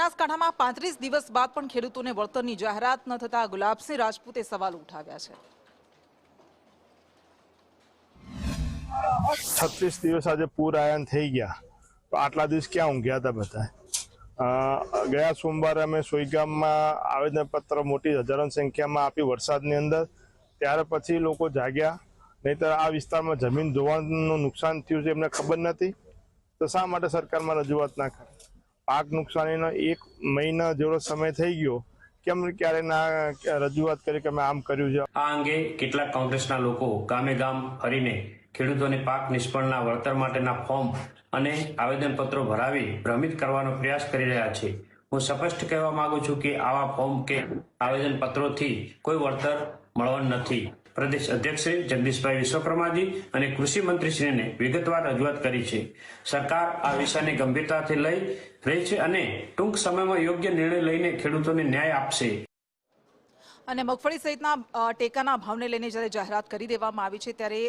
બનાસકાંઠામાં 35 દિવસ બાદ પણ ખેડૂતોને વળતરની જાહેરાત ન થતા ગુલાબસિંહ રાજપૂતે સવાલ ઉઠાવ્યા છે। 36 દિવસ આજે પૂર આયાન થઈ ગયા તો આટલા દિવસ ક્યાં ઊંઘ્યા હતા બધા? ગયા સોમવારે અમે સોઈગામમાં આવેદનપત્ર મોટી હજારોની સંખ્યામાં આપી વરસાદની અંદર, ત્યાર પછી લોકો જાગ્યા, નહીંતર આ વિસ્તારમાં જમીન ધોવાણનું નુકસાન થયું છે એમને ખબર નથી તો શા માટે સરકારમાં રજૂઆત ના કરે? પાક નુકસાનીનો 1 મહિના જેવો સમય થઈ ગયો, કેમ ક્યારે ના રજૂઆત કરી કે અમે આમ કર્યું છે? આ અંગે કેટલાક કોંગ્રેસના લોકો ગામે ગામ ફરીને ખેડૂતોને પાક નિષ્ફળના વળતર માટેના ફોર્મ અને આવેદનપત્રો ભરાવી ભ્રમિત કરવાનો પ્રયાસ કરી રહ્યા છે। હું સ્પષ્ટ કહેવા માંગુ છું કે આવા ફોર્મ કે આવેદનપત્રોથી કોઈ વળતર મળવાનું નથી। પ્રદેશ અધ્યક્ષ શ્રી જગદીશભાઈ વિશ્વકર્માજી અને કૃષિ મંત્રીશ્રીને વિગતવાર રજૂઆત કરી છે। સરકાર આ વિષયને ગંભીરતાથી લઈ રહી છે અને ટૂંક સમયમાં યોગ્ય નિર્ણય લઈને ખેડૂતોને ન્યાય આપશે। અને મગફળી સહિતના ટેકાના ભાવને લઈને જ્યારે જાહેરાત કરી દેવામાં આવી છે ત્યારે